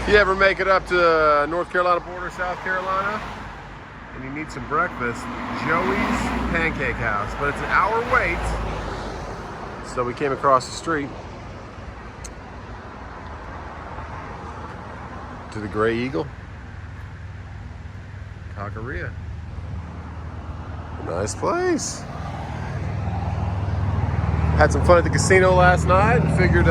You ever make it up to the North Carolina border, South Carolina, and you need some breakfast, Joey's Pancake House, but it's an hour wait. So we came across the street to the Gray Eagle, Taqueria. Nice place. Had some fun at the casino last night and figured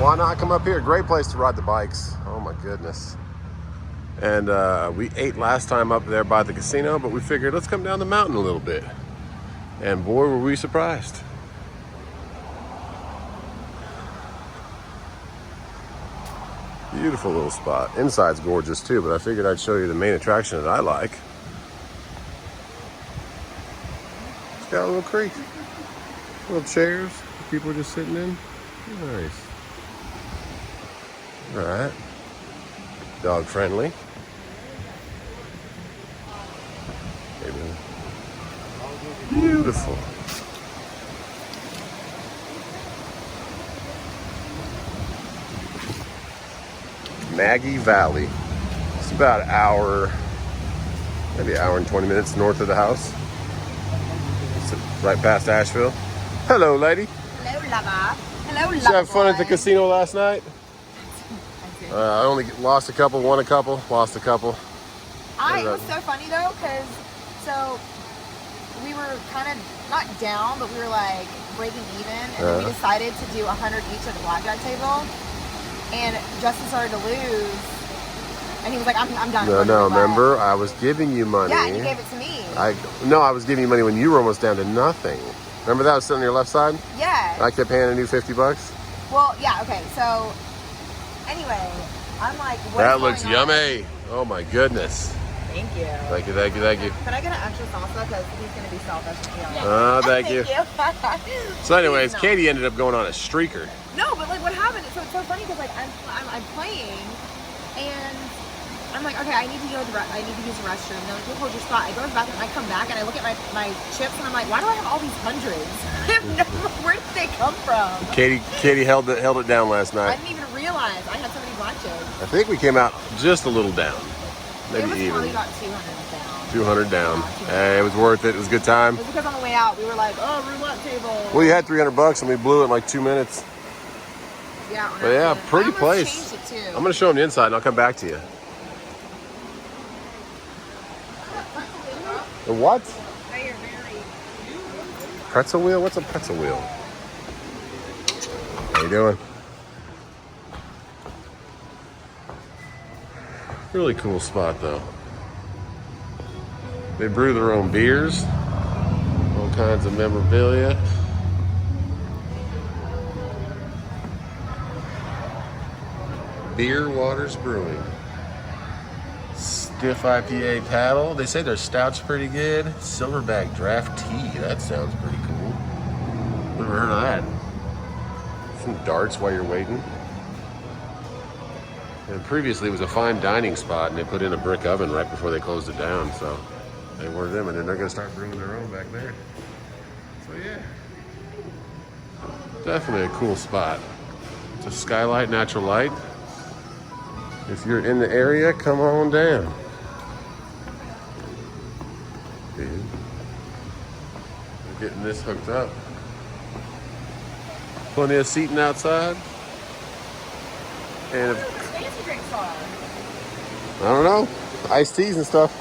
why not come up here? Great place to ride the bikes. Oh my goodness. And we ate last time up there by the casino, but we figured let's come down the mountain a little bit. And boy, were we surprised. Beautiful little spot. Inside's gorgeous too, but I figured I'd show you the main attraction that I like. It's got a little creek. Little chairs. People are just sitting in. Nice. All right. Dog friendly. Beautiful. Maggie Valley. It's about an hour, maybe an hour and 20 minutes north of the house. It's right past Asheville. Hello, lady. Hello, lover. Hello, lover. Did you have fun at the casino last night? I only lost a couple, won a couple, lost a couple. It was so funny though, because so we were kind of not down, but we were like breaking even, and then we decided to do 100 each at the blackjack table. And Justin started to lose, and he was like, "I'm done." No, remember, I was giving you money. Yeah, and you gave it to me. I was giving you money when you were almost down to nothing. Remember that was sitting on your left side? Yeah. I kept handing you $50. Well, yeah, okay, so anyway, I'm like, what that is looks going on? yummy. Oh my goodness. Thank you. Thank you, thank you, thank you. Can I get an extra salsa? Because he's going to be salsa. Thank you. So anyways, No. Katie ended up going on a streaker. No, but like what happened? So it's so funny because like I'm playing, and I'm like, okay, I need to use the restroom. And they're like, hold your spot. I go to the bathroom, and I come back, and I look at my chips, and I'm like, why do I have all these hundreds? Where did they come from? Katie held it down last I night. didn't even realize I had so many black chips. I think we came out just a little down. Maybe It was even. probably about 200 down. 200 down. Yeah, 200. Hey, it was worth it. It was a good time. It was because on the way out, we were like, oh, roulette table. Well, you had $300 and we blew it in like 2 minutes. Yeah, But yeah, pretty place. Changed it too. I'm going to show them the inside and I'll come back to you. The what? Pretzel wheel? What's a pretzel wheel? How you doing? Really cool spot though. They brew their own beers, all kinds of memorabilia. Beer Waters Brewing. Stiff IPA paddle. They say their stout's pretty good. Silverback draft tea. That sounds pretty cool. Never heard of that. Some darts while you're waiting. And previously it was a fine dining spot, and they put in a brick oven right before they closed it down. So they ordered them, and then they're going to start brewing their own back there. So yeah, definitely a cool spot. It's a Skylight Natural Light. If you're in the area, come on down. Dude, we're getting this hooked up. Plenty of seating outside. And Fancy drinks are. I don't know, iced teas and stuff.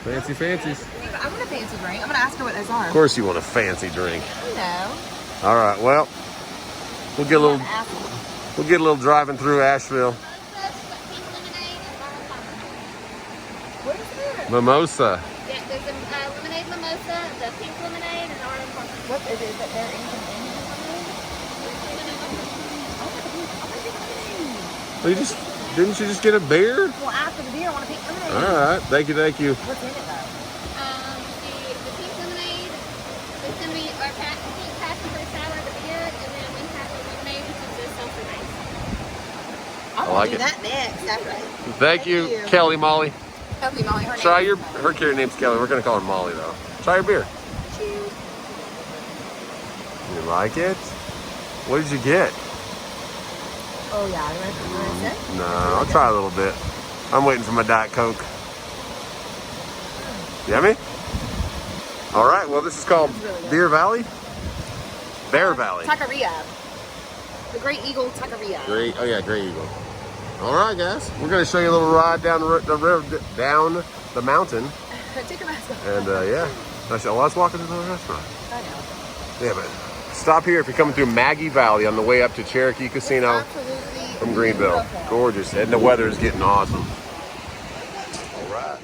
Good. Fancies. I want a fancy drink. I'm gonna ask her what those are. Of course you want a fancy drink. No. All right, well, we'll get a little driving through Asheville. What is it? Mimosa. Yeah, there's a lemonade mimosa, the pink lemonade, and orange lemonade. What is it? Is it their Asian Well, didn't you just get a beer? Well, after the beer, I want a pink lemonade. All right, thank you. What's in it though? The pink lemonade is going to be our pink passion fruit sour, the beer, and then we have the lemonade, which is just sulfur ice. I'm I like gonna do it. that next. After. Thank you, Kelly Molly. Kelly Molly. Try her carrier name's Kelly. We're gonna call her Molly though. Try your beer. Cheers. You like it? What did you get? Oh yeah, you want to sit? No, I'll try a little bit. I'm waiting for my Diet Coke. Yummy? All right, well, this is called Bear Valley? Bear Valley. Taqueria. The Great Eagle Taqueria. Great, oh yeah, Great Eagle. All right, guys, we're gonna show you a little ride down the river, down the mountain. Take your mask off. And yeah, let's walk into the restaurant. I know. Yeah, but stop here if you're coming through Maggie Valley on the way up to Cherokee Casino Absolutely from Greenville. beautiful. Gorgeous, and the weather is getting awesome. All right.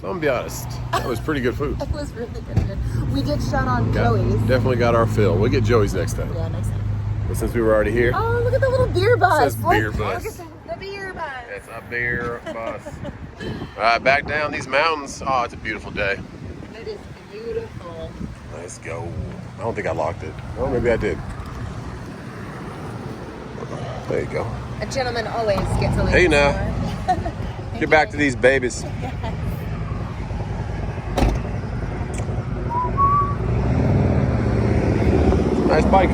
So I'm gonna be honest, that was pretty good food. It was really good. We did shut on Joey's. Definitely got our fill. We'll get Joey's next time. Yeah, next time. But since we were already here, Oh, look at the little beer bus. says beer bus. Look at the beer bus. it's a beer bus. All right, back down these mountains. Oh, it's a beautiful day. It is beautiful. Let's go. I don't think I locked it. Oh, maybe I did. There you go. A gentleman always gets a lead. Hey, now. Get back to these babies. Nice bike.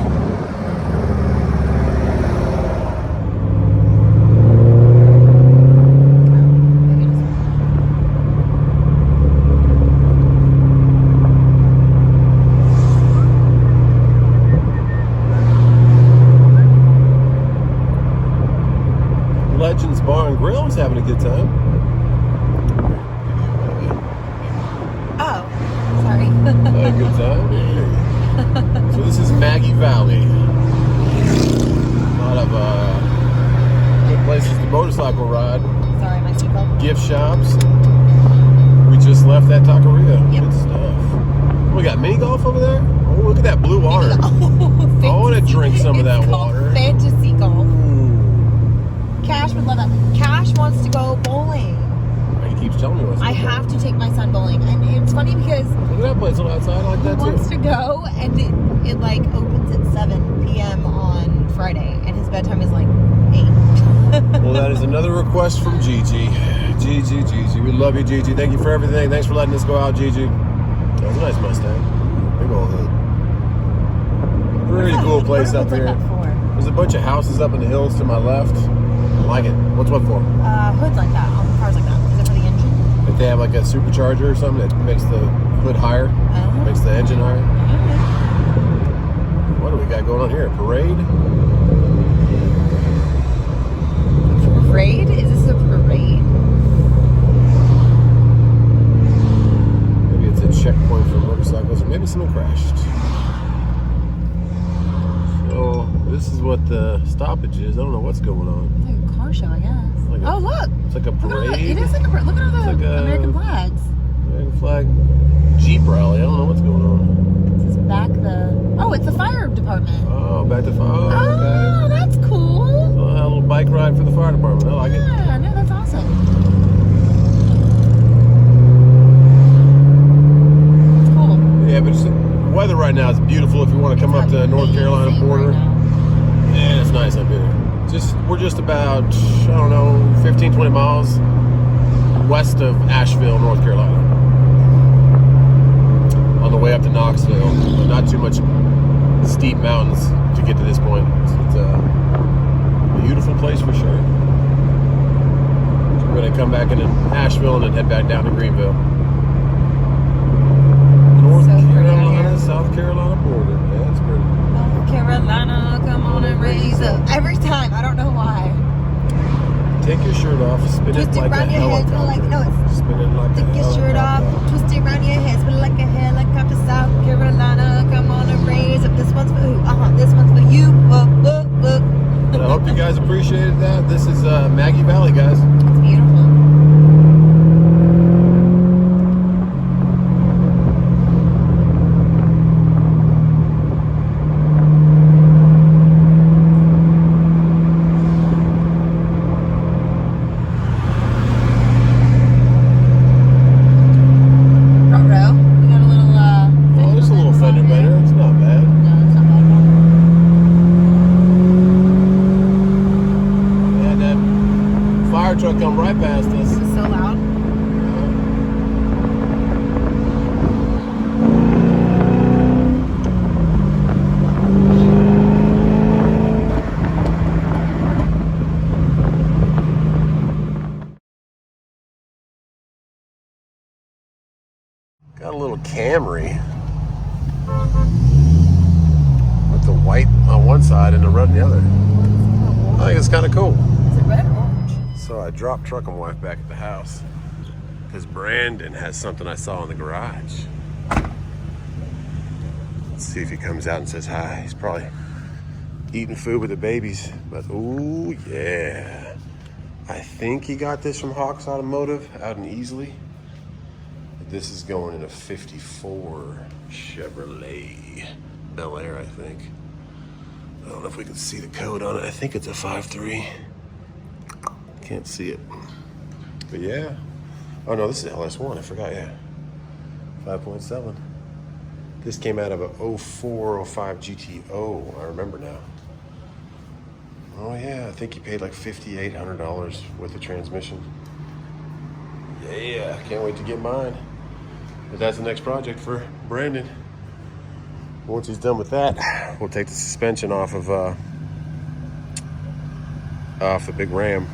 Legends Bar and Grill is having a good time. Oh, sorry. Had a good time. So this is Maggie Valley. A lot of good places to motorcycle ride. Sorry, my seatbelt. Gift shops. We just left that Taqueria. Yep. Good stuff. We got mini golf over there. Oh, look at that blue water. I want to drink some of that It's called water. Fantasy golf. Ooh. Cash would love that. Cash wants to go bowling. He keeps telling me what's I going on. have to take my son bowling, and it's funny because Look at that place on the outside. I like he that wants too. to go, and it like opens at 7 p.m. on Friday, and his bedtime is like 8. Well, that is another request from Gigi. Gigi. We love you, Gigi. Thank you for everything. Thanks for letting us go out, Gigi. That was a nice Mustang. Big old hood. Pretty cool place up What's here. that for? There's a bunch of houses up in the hills to my left. I like it. What's what for? Hoods like that, on cars like that. Is it for the engine? If they have like a supercharger or something that makes the hood higher, makes the engine higher. What do we got going on here? A parade? Parade? Is this a parade? Maybe it's a checkpoint for motorcycles, or maybe someone crashed. So this is what the stoppage is. I don't know what's going on. It's like a car show, I guess. Like a- Oh, look! It's like a Look at all the, parade. it is like a parade. Look at all the It's like a- American flags. American flag Jeep rally. I don't know what's going on. This is back the... Oh, it's the fire department. Oh, back to fire. Oh, Oh, okay. that's cool. So a little bike ride for the fire department. I like it. Yeah, no, that's awesome. It's cool. Yeah, but the weather right now is beautiful if you want to come up to the North Carolina Amazing border. right now. Yeah, it's nice up here. We're just about, I don't know, 15, 20 miles west of Asheville, North Carolina. On the way up to Knoxville. Not too much steep mountains to get to this point. It's a beautiful place for sure. So we're going to come back into Asheville and then head back down to Greenville. North So pretty out Carolina, here. South Carolina border. Yeah, it's pretty. North Carolina, come on and raise up. Every time, I don't know why. Take your shirt off, spin Twist it it like a around your head, spin it like- helicopter. no, it's- Spin it like a Take your shirt off, helicopter. twist it around your head, spin it like a helicopter. South Carolina, come on and raise up. This one's for who? This one's for you. And I hope you guys appreciated that. This is Maggie Valley, guys. It's beautiful. Front row. We got a little, Oh, there's a little fender bender. It's not bad. No, it's not bad. Yeah, fire truck come right past us. It was so loud. Got a little Camry with the white on one side and the red on the other. I think it's kind of cool. Is it red or orange? So I dropped truck and wife back at the house because Brandon has something I saw in the garage. Let's see if he comes out and says hi. He's probably eating food with the babies, but ooh yeah. I think he got this from Hawks Automotive out in Easley. This is going in a 54 Chevrolet Bel Air, I think. I don't know if we can see the code on it. I think it's a 5.3. Can't see it. But yeah. Oh no, this is LS1. I forgot, yeah. 5.7. This came out of a 0405 GTO. I remember now. Oh yeah, I think he paid like $5,800 with the transmission. Yeah, can't wait to get mine. But that's the next project for Brandon. Once he's done with that, we'll take the suspension off of the big Ram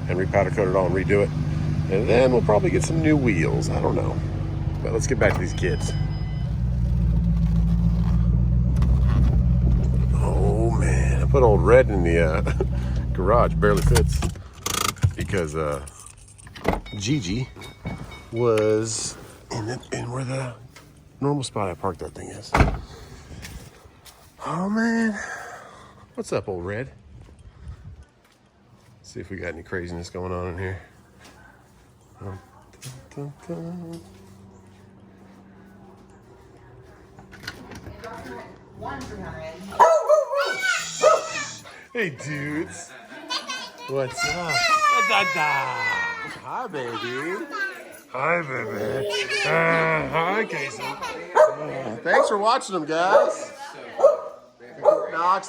and repowder coat it all and redo it. And then we'll probably get some new wheels. I don't know. But let's get back to these kids. Oh man, I put old Red in the garage, barely fits because Gigi was in where the normal spot I parked that thing is. Oh man, what's up, old Red? See if we got any craziness going on in here. Dun, dun, dun. Hey dudes, what's up? Hi baby. Hi baby. Hi Casey. Thanks for watching them, guys.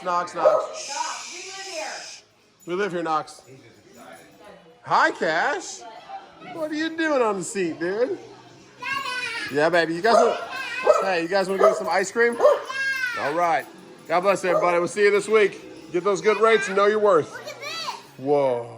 Knox. Shh. We live here, Knox. Hi, Cash. What are you doing on the seat, dude? Yeah, baby. You guys want to go get some ice cream? All right. God bless everybody. We'll see you this week. Get those good rates and know your worth. Whoa.